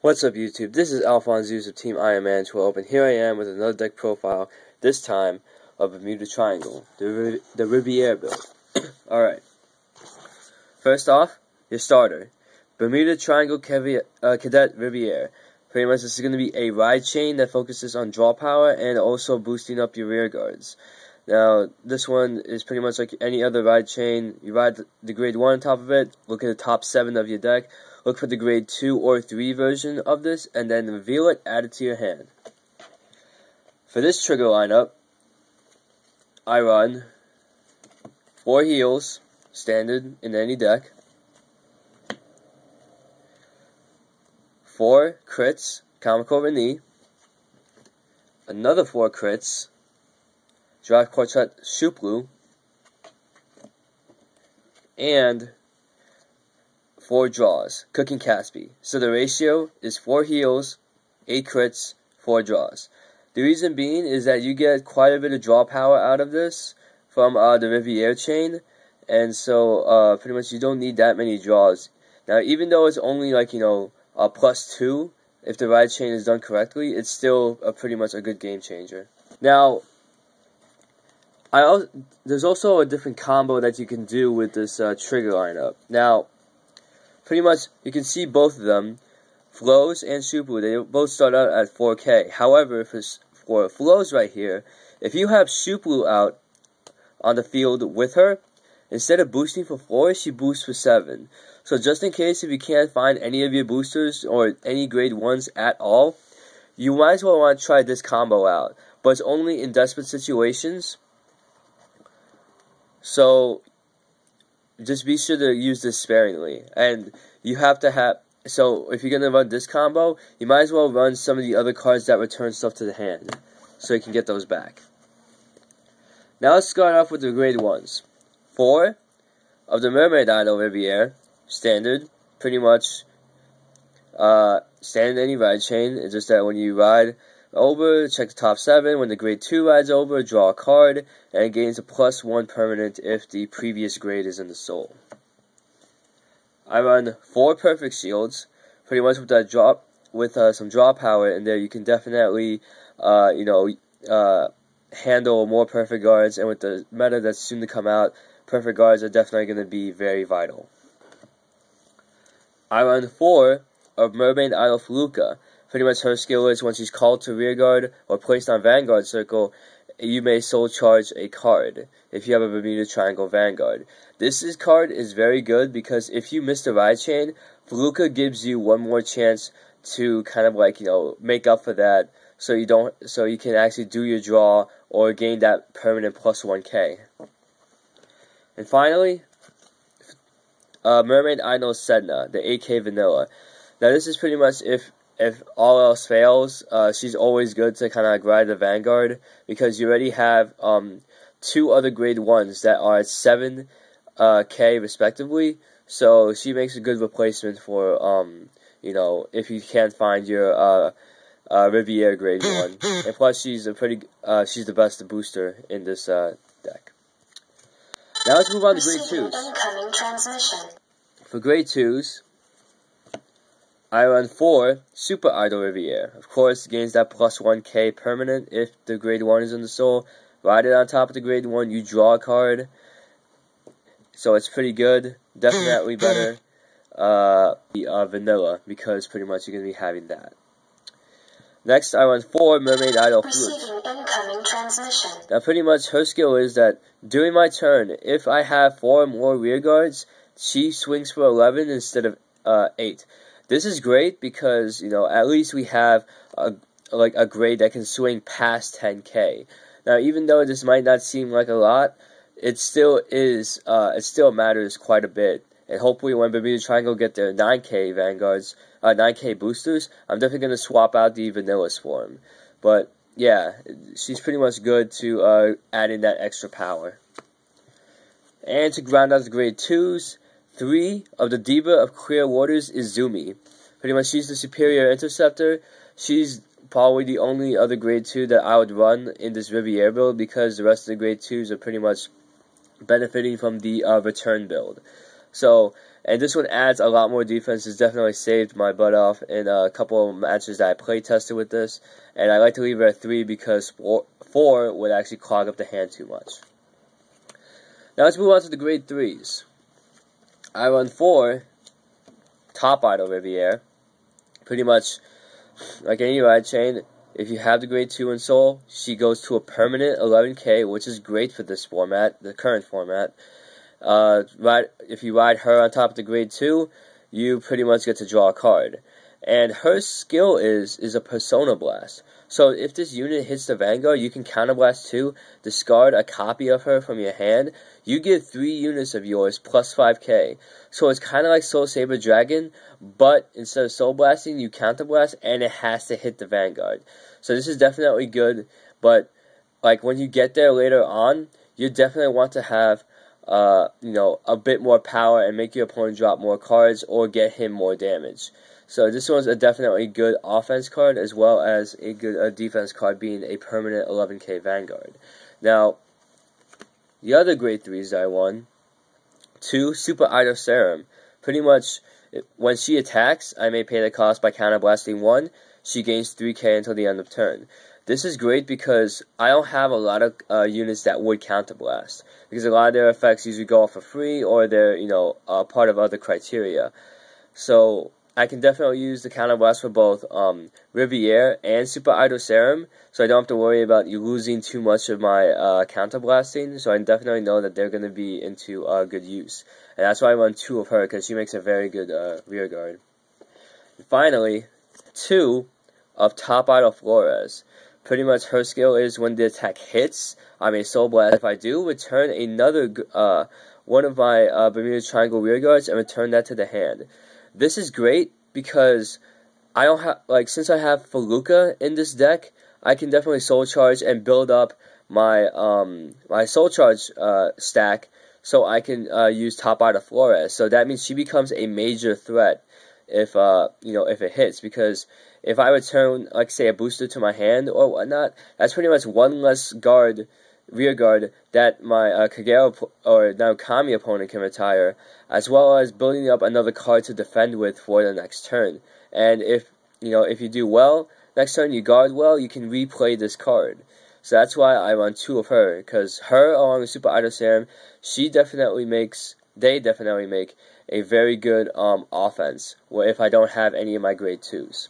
What's up, YouTube? This is AlphonZeus of TeamIronMan12, and here I am with another deck profile, this time of Bermuda Triangle, the Riviere build. Alright. First off, your starter, Bermuda Triangle Cadet Riviere. Pretty much this is going to be a ride chain that focuses on draw power and also boosting up your rear guards. Now, this one is pretty much like any other ride chain. You ride the grade 1 on top of it, look at the top 7 of your deck, look for the grade 2 or 3 version of this, and then reveal it, add it to your hand. For this trigger lineup, I run 4 heals, standard in any deck, 4 crits, Comical Renee, another 4 crits, Draft Quartet Shuplu, and 4 draws, Cooking Caspi. So the ratio is 4 heals, 8 crits, 4 draws. The reason being is that you get quite a bit of draw power out of this from the Riviere chain, and so pretty much you don't need that many draws. Now, even though it's only like, +2, if the ride chain is done correctly, it's still pretty much a good game changer. Now, there's also a different combo that you can do with this trigger lineup. Now, pretty much you can see both of them, Flows and Shuplu, they both start out at 4K. However, for Flows right here, if you have Shuplu out on the field with her, instead of boosting for 4, she boosts for 7. So just in case if you can't find any of your boosters or any grade 1s at all, you might as well want to try this combo out. But it's only in desperate situations. So just be sure to use this sparingly. And you have to have, so if you're going to run this combo, you might as well run some of the other cards that return stuff to the hand, so you can get those back. Now let's start off with the grade 1s. 4 of the Mermaid Idol Riviere, standard, pretty much standard any ride chain. It's just that when you ride over, check the top 7. When the grade 2 rides over, draw a card, and it gains a +1 permanent if the previous grade is in the soul. I run 4 perfect shields, pretty much with that drop, with some draw power in there. You can definitely, handle more perfect guards, and with the meta that's soon to come out, perfect guards are definitely going to be very vital. I run 4 of Mermaid Idol Feluca. Pretty much her skill is when she's called to rearguard or placed on Vanguard Circle, you may soul charge a card if you have a Bermuda Triangle Vanguard. This card is very good because if you miss the ride chain, Feluca gives you one more chance to kind of like, make up for that, so you can actually do your draw or gain that permanent +1K. And finally, Mermaid Idol Sedna, the 8K Vanilla. Now this is pretty much if all else fails, she's always good to kind of like ride the Vanguard, because you already have 2 other grade 1s that are at 7K respectively, so she makes a good replacement for, if you can't find your Riviere grade 1. And plus she's she's the best booster in this deck. Now let's move on to grade 2s. For grade 2s, I run 4 Super Idol Riviere. Of course, gains that +1K permanent if the grade 1 is in the soul. Ride it on top of the grade 1, you draw a card. So it's pretty good. Definitely better vanilla, because pretty much you're going to be having that. Next, I run 4 Mermaid Idol Flute. Now pretty much her skill is that during my turn, if I have 4 or more rear guards, she swings for 11 instead of 8. This is great because, at least we have a grade that can swing past 10K. Now, even though this might not seem like a lot, it still is, it still matters quite a bit. And hopefully when Bermuda Triangle get their 9K Vanguards, 9K boosters, I'm definitely going to swap out the Vanilla Swarm. But, yeah, she's pretty much good to add in that extra power. And to round out the grade 2s, 3 of the Diva of Clear Waters is Zumi. Pretty much she's the superior interceptor. She's probably the only other grade 2 that I would run in this Riviere build, because the rest of the grade 2s are pretty much benefiting from the return build. So And this one adds a lot more defense. It's definitely saved my butt off in a couple of matches that I play tested with this. And I like to leave it at 3 because 4 would actually clog up the hand too much. Now let's move on to the grade 3s. I run 4 Top Idol Riviere. Pretty much like any ride chain, if you have the grade 2 in Soul, she goes to a permanent 11k, which is great for this format, the current format. If you ride her on top of the grade 2, you pretty much get to draw a card. And her skill is a Persona Blast. So if this unit hits the Vanguard, you can Counterblast 2, discard a copy of her from your hand. You get 3 units of yours plus 5k. So it's kind of like Soul Saber Dragon, but instead of Soul Blasting, you Counterblast, and it has to hit the Vanguard. So this is definitely good, but like when you get there later on, you definitely want to have a bit more power and make your opponent drop more cards or get him more damage. So this one's a definitely good offense card as well as a good defense card, being a permanent 11k Vanguard. Now, the other grade 3s I won, 2 Super Idol Serum. Pretty much, when she attacks, I may pay the cost by counterblasting 1. She gains 3k until the end of turn. This is great because I don't have a lot of units that would counterblast, because a lot of their effects usually go off for free or they're part of other criteria. So I can definitely use the counterblast for both Riviere and Super Idol Serum, so I don't have to worry about you losing too much of my counterblasting. So I definitely know that they're going to be into good use, and that's why I run 2 of her, because she makes a very good rear guard. And finally, 2 of Top Idol Flores. Pretty much her skill is when the attack hits, I may Soul Blast. If I do, return another one of my Bermuda Triangle rear guards and return that to the hand. This is great because I don't have, since I have Feluca in this deck, I can definitely Soul Charge and build up my my Soul Charge stack, so I can use Top Idol Flores. So that means she becomes a major threat if if it hits, because if I return, say, a booster to my hand or whatnot, that's pretty much one less rear guard that my Kagero or now Kami opponent can retire, as well as building up another card to defend with for the next turn. And if you do well next turn, you guard well, you can replay this card. So that's why I run 2 of her, because her along with Super Idol Serum, they definitely make a very good offense, where if I don't have any of my grade 2s.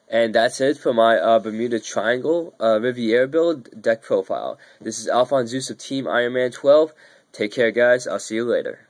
And that's it for my Bermuda Triangle Riviere build deck profile. This is AlphonZeus of TeamIronMan12. Take care, guys. I'll see you later.